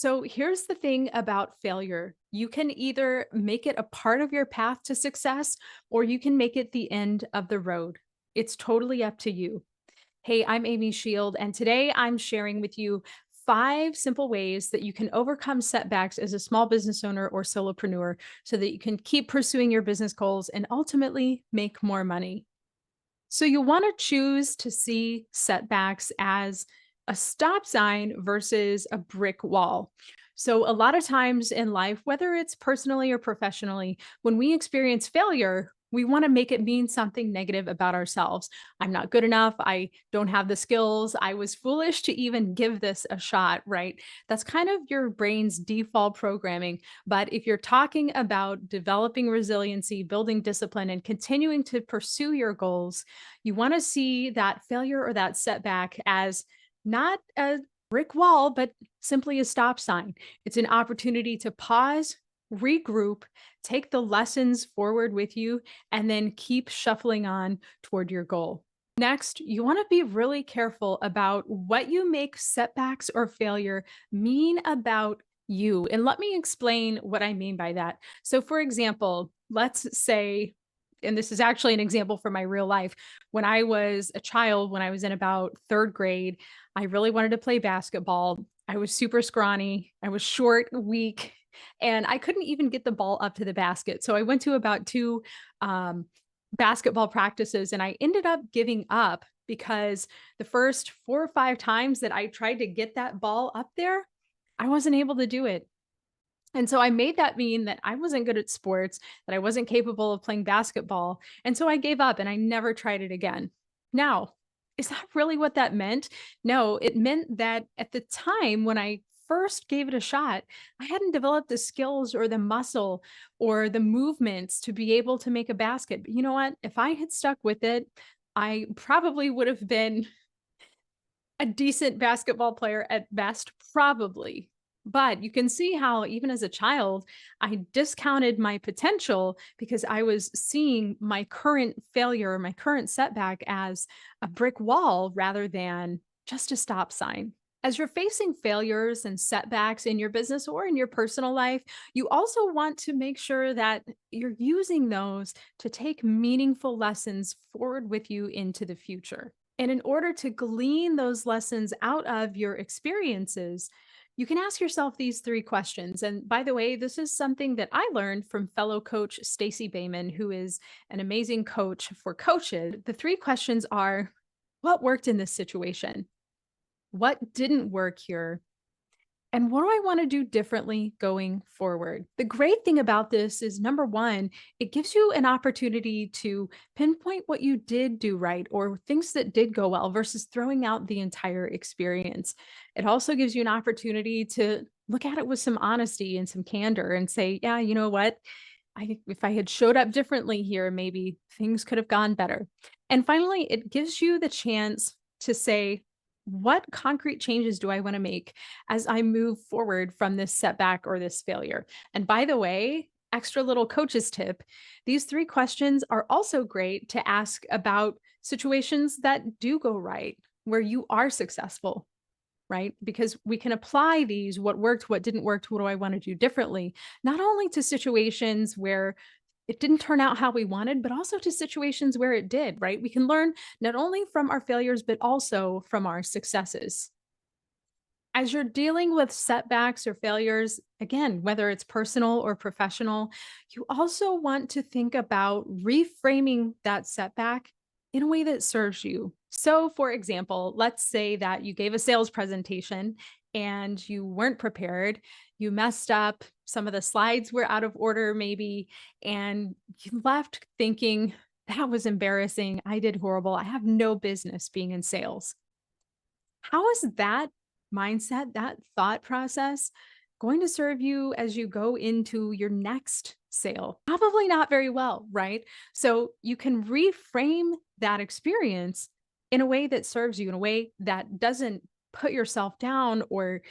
So here's the thing about failure. You can either make it a part of your path to success or you can make it the end of the road. It's totally up to you. Hey, I'm Amy Shield, and today I'm sharing with you 5 simple ways that you can overcome setbacks as a small business owner or solopreneur so that you can keep pursuing your business goals and ultimately make more money. So you want to choose to see setbacks as a stop sign versus a brick wall. So a lot of times in life, whether it's personally or professionally, when we experience failure, we want to make it mean something negative about ourselves. I'm not good enough. I don't have the skills. I was foolish to even give this a shot, right? That's kind of your brain's default programming. But if you're talking about developing resiliency, building discipline, and continuing to pursue your goals, you want to see that failure or that setback as not a brick wall, but simply a stop sign. It's an opportunity to pause, regroup, take the lessons forward with you, and then keep shuffling on toward your goal. Next, you want to be really careful about what you make setbacks or failure mean about you. And let me explain what I mean by that. So, for example, let's say, and this is actually an example from my real life. When I was a child, when I was in about third grade, I really wanted to play basketball. I was super scrawny, I was short, weak, and I couldn't even get the ball up to the basket. So I went to about two um, basketball practices and I ended up giving up because the first 4 or 5 times that I tried to get that ball up there, I wasn't able to do it. And so I made that mean that I wasn't good at sports, that I wasn't capable of playing basketball. And so I gave up and I never tried it again. Now, is that really what that meant? No, it meant that at the time when I first gave it a shot, I hadn't developed the skills or the muscle or the movements to be able to make a basket. But you know what? If I had stuck with it, I probably would have been a decent basketball player at best, probably. But you can see how, even as a child, I discounted my potential because I was seeing my current failure, my current setback as a brick wall rather than just a stop sign. As you're facing failures and setbacks in your business or in your personal life, you also want to make sure that you're using those to take meaningful lessons forward with you into the future. And in order to glean those lessons out of your experiences, you can ask yourself these 3 questions. And by the way, this is something that I learned from fellow coach Stacy Bayman, who is an amazing coach for coaches. The 3 questions are: what worked in this situation? What didn't work here? And what do I want to do differently going forward? The great thing about this is, number one, it gives you an opportunity to pinpoint what you did do right or things that did go well versus throwing out the entire experience. It also gives you an opportunity to look at it with some honesty and some candor and say, yeah, you know what? If I had showed up differently here, maybe things could have gone better. And finally, it gives you the chance to say, what concrete changes do I want to make as I move forward from this setback or this failure? And by the way, extra little coach's tip, these 3 questions are also great to ask about situations that do go right, where you are successful, right? Because we can apply these: what worked, what didn't work, what do I want to do differently, not only to situations where it didn't turn out how we wanted, but also to situations where it did, right? We can learn not only from our failures, but also from our successes. As you're dealing with setbacks or failures, again, whether it's personal or professional, you also want to think about reframing that setback in a way that serves you. So, for example, let's say that you gave a sales presentation and you weren't prepared, you messed up, some of the slides were out of order, maybe, and you left thinking, that was embarrassing. I did horrible. I have no business being in sales. How is that mindset, that thought process going to serve you as you go into your next sale? Probably not very well, right? So you can reframe that experience in a way that serves you, in a way that doesn't put yourself down or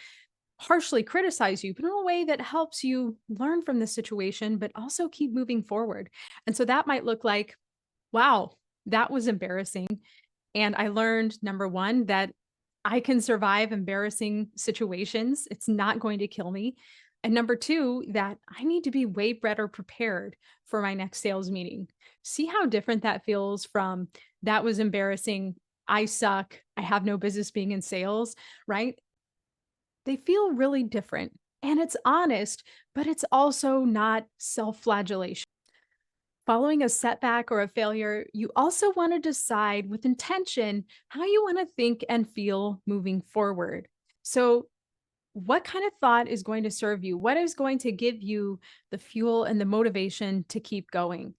harshly criticize you, but in a way that helps you learn from the situation, but also keep moving forward. And so that might look like, wow, that was embarrassing. And I learned, number one, that I can survive embarrassing situations. It's not going to kill me. And number two, that I need to be way better prepared for my next sales meeting. See how different that feels from that was embarrassing. I suck. I have no business being in sales, right? They feel really different. And it's honest, but it's also not self flagellation. Following a setback or a failure, you also want to decide with intention how you want to think and feel moving forward. So, what kind of thought is going to serve you? What is going to give you the fuel and the motivation to keep going?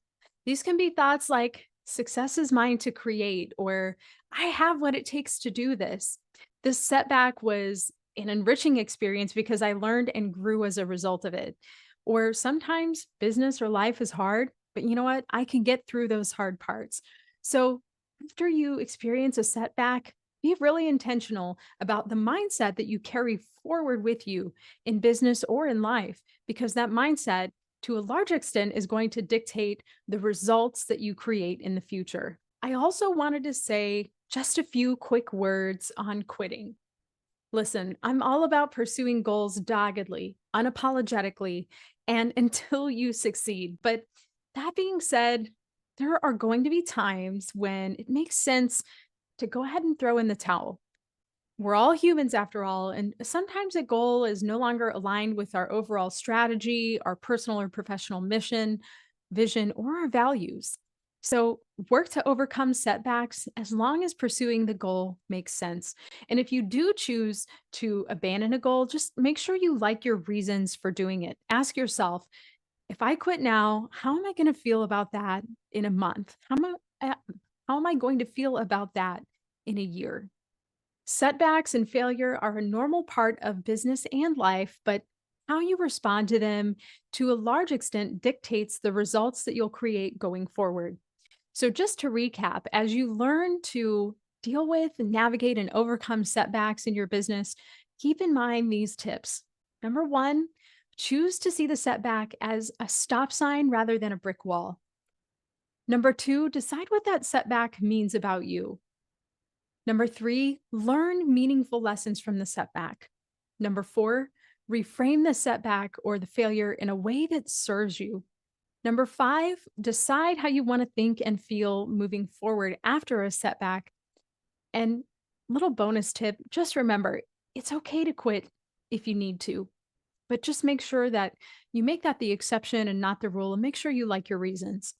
These can be thoughts like, success is mine to create, or I have what it takes to do this. This setback was an enriching experience because I learned and grew as a result of it. Or sometimes business or life is hard, but you know what? I can get through those hard parts. So after you experience a setback, be really intentional about the mindset that you carry forward with you in business or in life, because that mindset, to a large extent, is going to dictate the results that you create in the future. I also wanted to say just a few quick words on quitting. Listen, I'm all about pursuing goals doggedly, unapologetically, and until you succeed. But that being said, there are going to be times when it makes sense to go ahead and throw in the towel. We're all humans after all, and sometimes a goal is no longer aligned with our overall strategy, our personal or professional mission, vision, or our values. So, work to overcome setbacks as long as pursuing the goal makes sense. And if you do choose to abandon a goal, just make sure you like your reasons for doing it. Ask yourself, if I quit now, how am I going to feel about that in a month? How am I going to feel about that in a year? Setbacks and failure are a normal part of business and life, but how you respond to them to a large extent dictates the results that you'll create going forward. So, just to recap, as you learn to deal with, navigate, and overcome setbacks in your business, keep in mind these tips. Number one, choose to see the setback as a stop sign rather than a brick wall. Number two, decide what that setback means about you. Number three, learn meaningful lessons from the setback. Number four, reframe the setback or the failure in a way that serves you. Number five, decide how you want to think and feel moving forward after a setback. And little bonus tip, just remember, it's okay to quit if you need to, but just make sure that you make that the exception and not the rule, and make sure you like your reasons.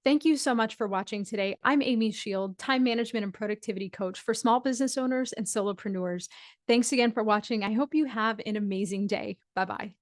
Thank you so much for watching today. I'm Amy Shield, time management and productivity coach for small business owners and solopreneurs. Thanks again for watching. I hope you have an amazing day. Bye bye.